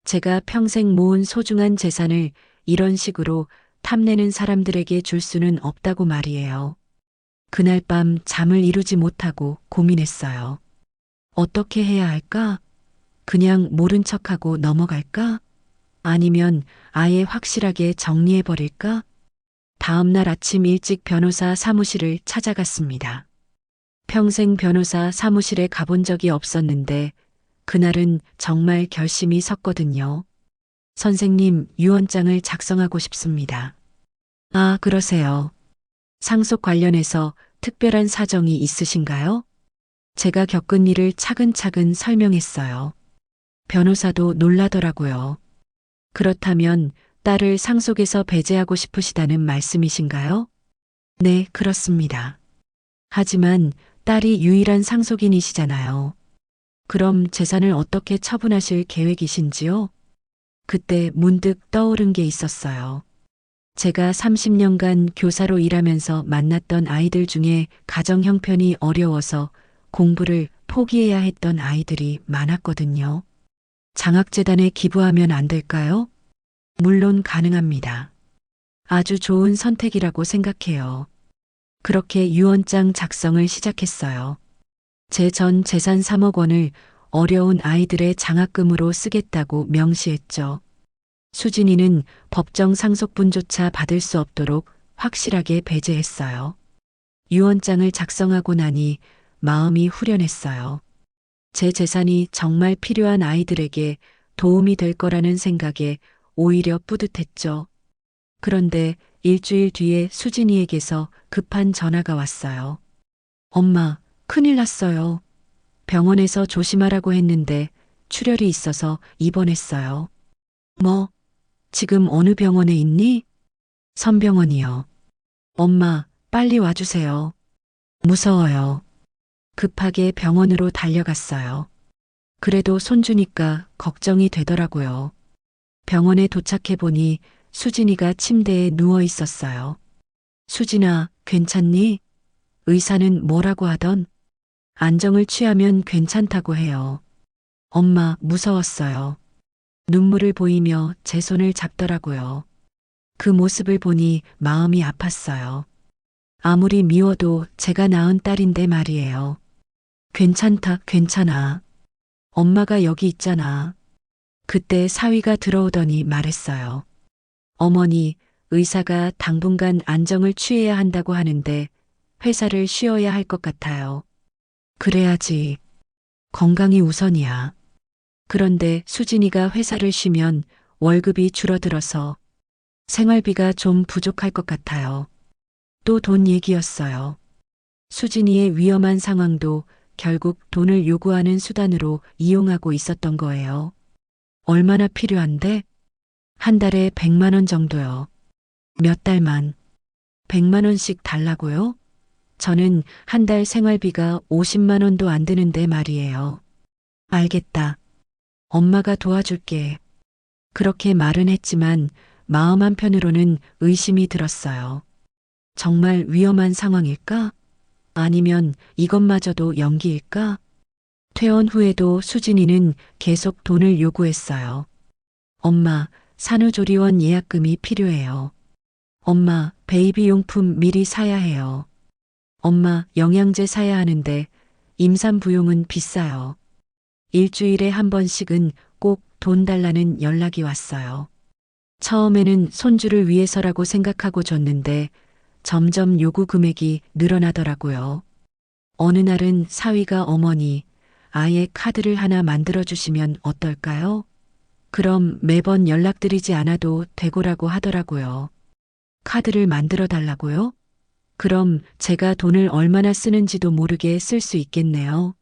제가 평생 모은 소중한 재산을 이런 식으로 탐내는 사람들에게 줄 수는 없다고 말이에요. 그날 밤 잠을 이루지 못하고 고민했어요. 어떻게 해야 할까? 그냥 모른 척하고 넘어갈까? 아니면 아예 확실하게 정리해버릴까? 다음날 아침 일찍 변호사 사무실을 찾아갔습니다. 평생 변호사 사무실에 가본 적이 없었는데 그날은 정말 결심이 섰거든요. 선생님, 유언장을 작성하고 싶습니다. 아, 그러세요. 상속 관련해서 특별한 사정이 있으신가요? 제가 겪은 일을 차근차근 설명했어요. 변호사도 놀라더라고요. 그렇다면 딸을 상속에서 배제하고 싶으시다는 말씀이신가요? 네, 그렇습니다. 하지만 딸이 유일한 상속인이시잖아요. 그럼 재산을 어떻게 처분하실 계획이신지요? 그때 문득 떠오른 게 있었어요. 제가 30년간 교사로 일하면서 만났던 아이들 중에 가정 형편이 어려워서 공부를 포기해야 했던 아이들이 많았거든요. 장학재단에 기부하면 안 될까요? 물론 가능합니다. 아주 좋은 선택이라고 생각해요. 그렇게 유언장 작성을 시작했어요. 제 전 재산 3억 원을 어려운 아이들의 장학금으로 쓰겠다고 명시했죠. 수진이는 법정 상속분조차 받을 수 없도록 확실하게 배제했어요. 유언장을 작성하고 나니 마음이 후련했어요. 제 재산이 정말 필요한 아이들에게 도움이 될 거라는 생각에 오히려 뿌듯했죠. 그런데 일주일 뒤에 수진이에게서 급한 전화가 왔어요. 엄마, 큰일 났어요. 병원에서 조심하라고 했는데 출혈이 있어서 입원했어요. 뭐, 지금 어느 병원에 있니? 선병원이요. 엄마, 빨리 와주세요. 무서워요. 급하게 병원으로 달려갔어요. 그래도 손주니까 걱정이 되더라고요. 병원에 도착해 보니 수진이가 침대에 누워 있었어요. 수진아, 괜찮니? 의사는 뭐라고 하던? 안정을 취하면 괜찮다고 해요. 엄마, 무서웠어요. 눈물을 보이며 제 손을 잡더라고요. 그 모습을 보니 마음이 아팠어요. 아무리 미워도 제가 낳은 딸인데 말이에요. 괜찮다, 괜찮아. 엄마가 여기 있잖아. 그때 사위가 들어오더니 말했어요. 어머니, 의사가 당분간 안정을 취해야 한다고 하는데 회사를 쉬어야 할 것 같아요. 그래야지. 건강이 우선이야. 그런데 수진이가 회사를 쉬면 월급이 줄어들어서 생활비가 좀 부족할 것 같아요. 또 돈 얘기였어요. 수진이의 위험한 상황도 결국 돈을 요구하는 수단으로 이용하고 있었던 거예요. 얼마나 필요한데? 한 달에 100만 원 정도요. 몇 달만. 100만 원씩 달라고요? 저는 한 달 생활비가 50만 원도 안 드는데 말이에요. 알겠다. 엄마가 도와줄게. 그렇게 말은 했지만 마음 한편으로는 의심이 들었어요. 정말 위험한 상황일까? 아니면 이것마저도 연기일까? 퇴원 후에도 수진이는 계속 돈을 요구했어요. 엄마, 산후조리원 예약금이 필요해요. 엄마, 베이비 용품 미리 사야 해요. 엄마, 영양제 사야 하는데 임산부용은 비싸요. 일주일에 한 번씩은 꼭 돈 달라는 연락이 왔어요. 처음에는 손주를 위해서라고 생각하고 줬는데 점점 요구 금액이 늘어나더라고요. 어느 날은 사위가 어머니, 아예 카드를 하나 만들어 주시면 어떨까요? 그럼 매번 연락드리지 않아도 되고라고 하더라고요. 카드를 만들어 달라고요? 그럼 제가 돈을 얼마나 쓰는지도 모르게 쓸 수 있겠네요.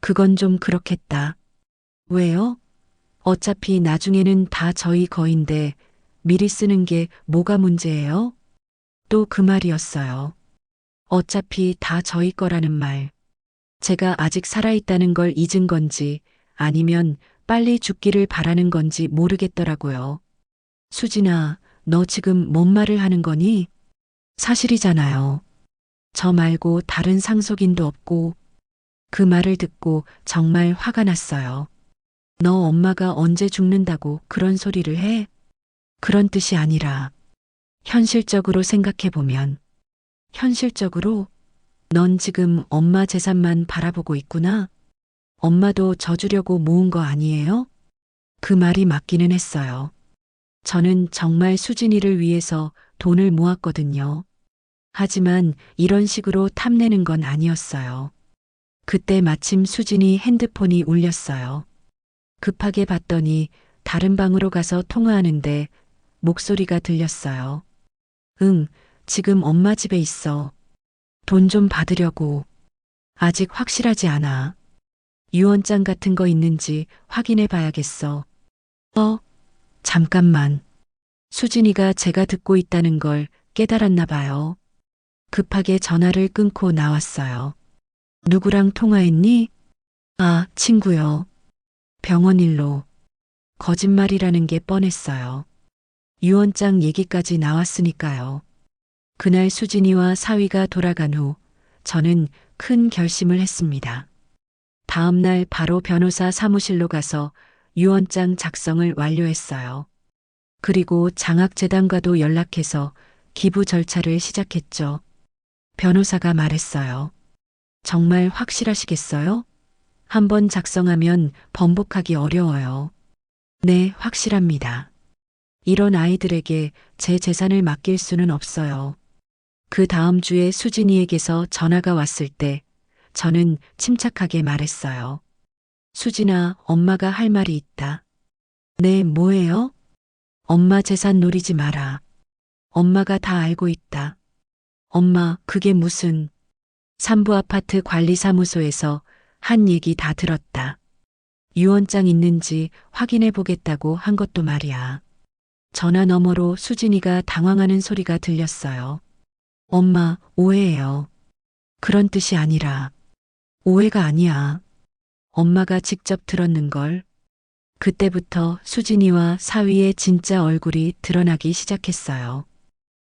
그건 좀 그렇겠다. 왜요? 어차피 나중에는 다 저희 거인데 미리 쓰는 게 뭐가 문제예요? 또 그 말이었어요. 어차피 다 저희 거라는 말. 제가 아직 살아있다는 걸 잊은 건지 아니면 빨리 죽기를 바라는 건지 모르겠더라고요. 수진아, 너 지금 뭔 말을 하는 거니? 사실이잖아요. 저 말고 다른 상속인도 없고. 그 말을 듣고 정말 화가 났어요. 너 엄마가 언제 죽는다고 그런 소리를 해? 그런 뜻이 아니라 현실적으로 생각해보면 현실적으로 넌 지금 엄마 재산만 바라보고 있구나. 엄마도 져주려고 모은 거 아니에요? 그 말이 맞기는 했어요. 저는 정말 수진이를 위해서 돈을 모았거든요. 하지만 이런 식으로 탐내는 건 아니었어요. 그때 마침 수진이 핸드폰이 울렸어요. 급하게 봤더니 다른 방으로 가서 통화하는데 목소리가 들렸어요. 응, 지금 엄마 집에 있어. 돈 좀 받으려고. 아직 확실하지 않아. 유언장 같은 거 있는지 확인해 봐야겠어. 잠깐만. 수진이가 제가 듣고 있다는 걸 깨달았나 봐요. 급하게 전화를 끊고 나왔어요. 누구랑 통화했니? 아, 친구요. 병원 일로. 거짓말이라는 게 뻔했어요. 유언장 얘기까지 나왔으니까요. 그날 수진이와 사위가 돌아간 후 저는 큰 결심을 했습니다. 다음 날 바로 변호사 사무실로 가서 유언장 작성을 완료했어요. 그리고 장학재단과도 연락해서 기부 절차를 시작했죠. 변호사가 말했어요. 정말 확실하시겠어요? 한번 작성하면 번복하기 어려워요. 네, 확실합니다. 이런 아이들에게 제 재산을 맡길 수는 없어요. 그 다음 주에 수진이에게서 전화가 왔을 때 저는 침착하게 말했어요. 수진아, 엄마가 할 말이 있다. 네, 뭐예요? 엄마 재산 노리지 마라. 엄마가 다 알고 있다. 엄마, 그게 무슨... 삼부 아파트 관리사무소에서 한 얘기 다 들었다. 유언장 있는지 확인해 보겠다고 한 것도 말이야. 전화 너머로 수진이가 당황하는 소리가 들렸어요. 엄마, 오해예요. 그런 뜻이 아니라. 오해가 아니야. 엄마가 직접 들었는걸. 그때부터 수진이와 사위의 진짜 얼굴이 드러나기 시작했어요.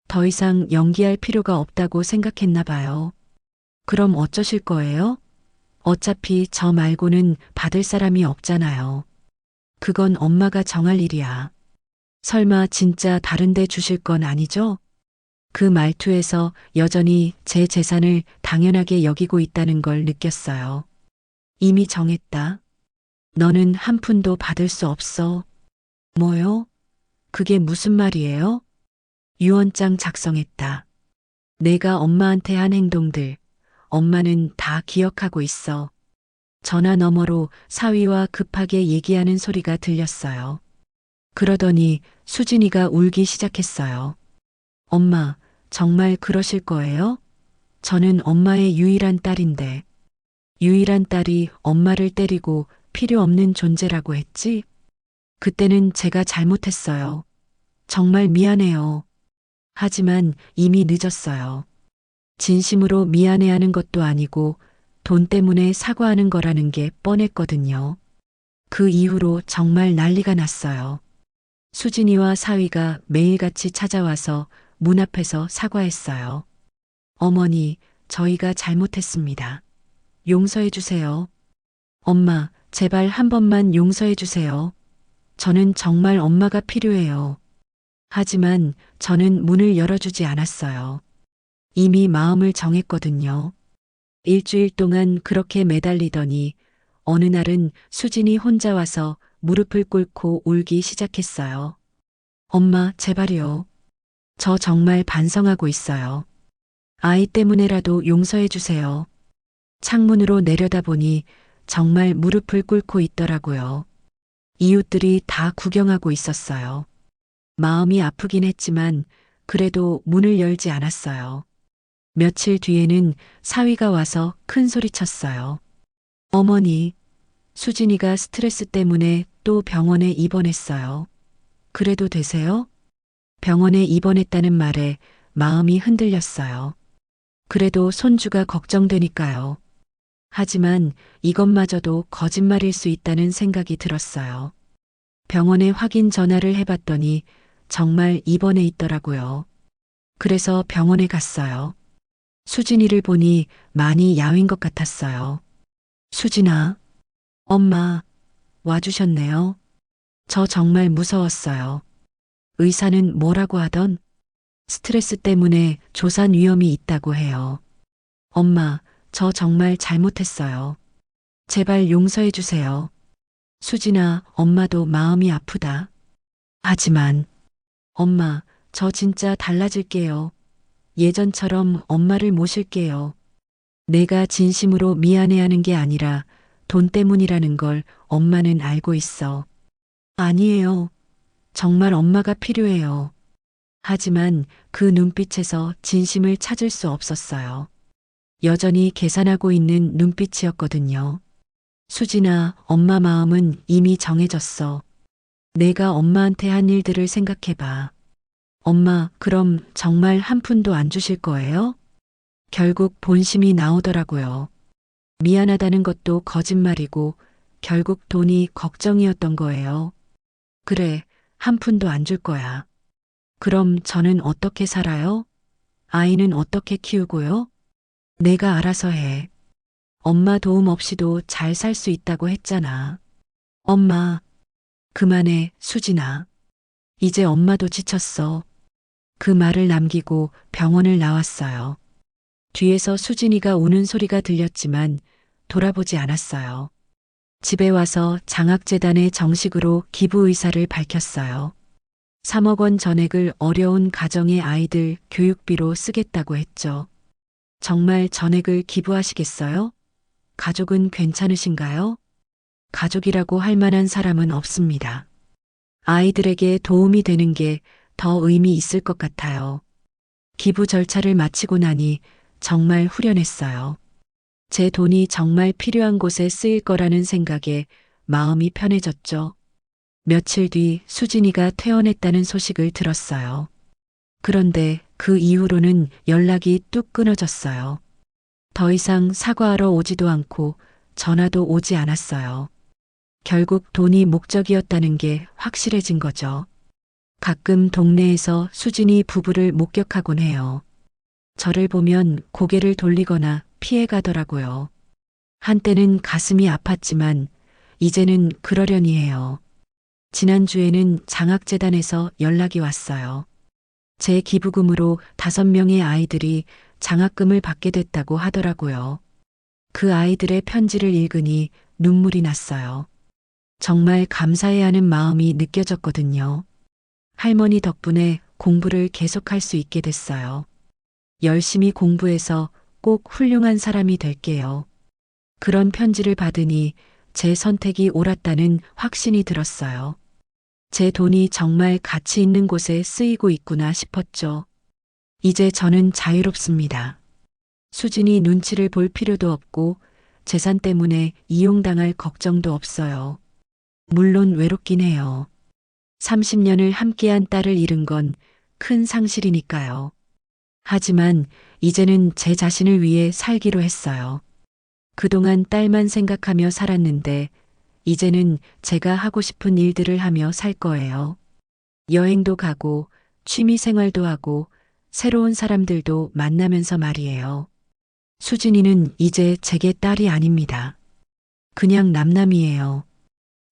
더 이상 연기할 필요가 없다고 생각했나 봐요. 그럼 어쩌실 거예요? 어차피 저 말고는 받을 사람이 없잖아요. 그건 엄마가 정할 일이야. 설마 진짜 다른 데 주실 건 아니죠? 그 말투에서 여전히 제 재산을 당연하게 여기고 있다는 걸 느꼈어요. 이미 정했다. 너는 한 푼도 받을 수 없어. 뭐요? 그게 무슨 말이에요? 유언장 작성했다. 내가 엄마한테 한 행동들, 엄마는 다 기억하고 있어. 전화 너머로 사위와 급하게 얘기하는 소리가 들렸어요. 그러더니 수진이가 울기 시작했어요. 엄마, 정말 그러실 거예요? 저는 엄마의 유일한 딸인데, 유일한 딸이 엄마를 때리고 필요 없는 존재라고 했지? 그때는 제가 잘못했어요. 정말 미안해요. 하지만 이미 늦었어요. 진심으로 미안해하는 것도 아니고 돈 때문에 사과하는 거라는 게 뻔했거든요. 그 이후로 정말 난리가 났어요. 수진이와 사위가 매일같이 찾아와서 문 앞에서 사과했어요. 어머니, 저희가 잘못했습니다. 용서해 주세요. 엄마, 제발 한 번만 용서해 주세요. 저는 정말 엄마가 필요해요. 하지만 저는 문을 열어주지 않았어요. 이미 마음을 정했거든요. 일주일 동안 그렇게 매달리더니 어느 날은 수진이 혼자 와서 무릎을 꿇고 울기 시작했어요. 엄마, 제발요. 저 정말 반성하고 있어요. 아이 때문에라도 용서해 주세요. 창문으로 내려다보니 정말 무릎을 꿇고 있더라고요. 이웃들이 다 구경하고 있었어요. 마음이 아프긴 했지만 그래도 문을 열지 않았어요. 며칠 뒤에는 사위가 와서 큰 소리 쳤어요. 어머니, 수진이가 스트레스 때문에 또 병원에 입원했어요. 그래도 되세요? 병원에 입원했다는 말에 마음이 흔들렸어요. 그래도 손주가 걱정되니까요. 하지만 이것마저도 거짓말일 수 있다는 생각이 들었어요. 병원에 확인 전화를 해봤더니 정말 입원해 있더라고요. 그래서 병원에 갔어요. 수진이를 보니 많이 야윈 것 같았어요. 수진아, 엄마, 와주셨네요. 저 정말 무서웠어요. 의사는 뭐라고 하던? 스트레스 때문에 조산 위험이 있다고 해요. 엄마, 저 정말 잘못했어요. 제발 용서해 주세요. 수진아, 엄마도 마음이 아프다. 하지만, 엄마, 저 진짜 달라질게요. 예전처럼 엄마를 모실게요. 내가 진심으로 미안해하는 게 아니라 돈 때문이라는 걸 엄마는 알고 있어. 아니에요. 정말 엄마가 필요해요. 하지만 그 눈빛에서 진심을 찾을 수 없었어요. 여전히 계산하고 있는 눈빛이었거든요. 수진아, 엄마 마음은 이미 정해졌어. 내가 엄마한테 한 일들을 생각해봐. 엄마, 그럼 정말 한 푼도 안 주실 거예요? 결국 본심이 나오더라고요. 미안하다는 것도 거짓말이고 결국 돈이 걱정이었던 거예요. 그래, 한 푼도 안 줄 거야. 그럼 저는 어떻게 살아요? 아이는 어떻게 키우고요? 내가 알아서 해. 엄마 도움 없이도 잘 살 수 있다고 했잖아. 엄마, 그만해, 수진아. 이제 엄마도 지쳤어. 그 말을 남기고 병원을 나왔어요. 뒤에서 수진이가 우는 소리가 들렸지만 돌아보지 않았어요. 집에 와서 장학재단에 정식으로 기부 의사를 밝혔어요. 3억 원 전액을 어려운 가정의 아이들 교육비로 쓰겠다고 했죠. 정말 전액을 기부하시겠어요? 가족은 괜찮으신가요? 가족이라고 할 만한 사람은 없습니다. 아이들에게 도움이 되는 게 더 의미 있을 것 같아요. 기부 절차를 마치고 나니 정말 후련했어요. 제 돈이 정말 필요한 곳에 쓰일 거라는 생각에 마음이 편해졌죠. 며칠 뒤 수진이가 퇴원했다는 소식을 들었어요. 그런데 그 이후로는 연락이 뚝 끊어졌어요. 더 이상 사과하러 오지도 않고 전화도 오지 않았어요. 결국 돈이 목적이었다는 게 확실해진 거죠. 가끔 동네에서 수진이 부부를 목격하곤 해요. 저를 보면 고개를 돌리거나 피해 가더라고요. 한때는 가슴이 아팠지만 이제는 그러려니 해요. 지난주에는 장학재단에서 연락이 왔어요. 제 기부금으로 5명의 아이들이 장학금을 받게 됐다고 하더라고요. 그 아이들의 편지를 읽으니 눈물이 났어요. 정말 감사해야 하는 마음이 느껴졌거든요. 할머니 덕분에 공부를 계속할 수 있게 됐어요. 열심히 공부해서 꼭 훌륭한 사람이 될게요. 그런 편지를 받으니 제 선택이 옳았다는 확신이 들었어요. 제 돈이 정말 가치 있는 곳에 쓰이고 있구나 싶었죠. 이제 저는 자유롭습니다. 수진이 눈치를 볼 필요도 없고 재산 때문에 이용당할 걱정도 없어요. 물론 외롭긴 해요. 30년을 함께한 딸을 잃은 건 큰 상실이니까요. 하지만 이제는 제 자신을 위해 살기로 했어요. 그동안 딸만 생각하며 살았는데 이제는 제가 하고 싶은 일들을 하며 살 거예요. 여행도 가고 취미 생활도 하고 새로운 사람들도 만나면서 말이에요. 수진이는 이제 제게 딸이 아닙니다. 그냥 남남이에요.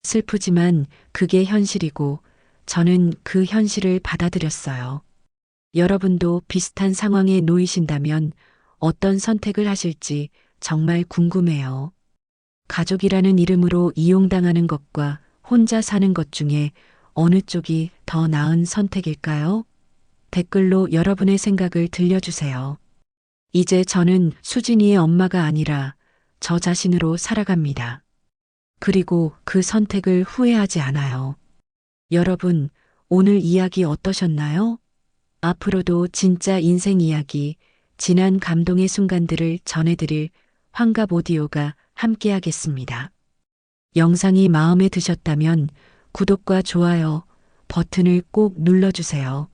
슬프지만 그게 현실이고 저는 그 현실을 받아들였어요. 여러분도 비슷한 상황에 놓이신다면 어떤 선택을 하실지 정말 궁금해요. 가족이라는 이름으로 이용당하는 것과 혼자 사는 것 중에 어느 쪽이 더 나은 선택일까요? 댓글로 여러분의 생각을 들려주세요. 이제 저는 수진이의 엄마가 아니라 저 자신으로 살아갑니다. 그리고 그 선택을 후회하지 않아요. 여러분, 오늘 이야기 어떠셨나요? 앞으로도 진짜 인생 이야기, 진한 감동의 순간들을 전해드릴 환갑 오디오가 함께하겠습니다. 영상이 마음에 드셨다면 구독과 좋아요 버튼을 꼭 눌러주세요.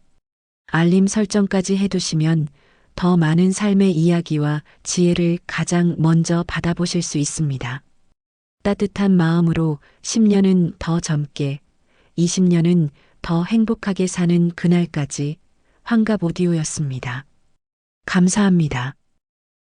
알림 설정까지 해두시면 더 많은 삶의 이야기와 지혜를 가장 먼저 받아보실 수 있습니다. 따뜻한 마음으로 10년은 더 젊게, 20년은 더 행복하게 사는 그날까지 환갑 오디오였습니다. 감사합니다.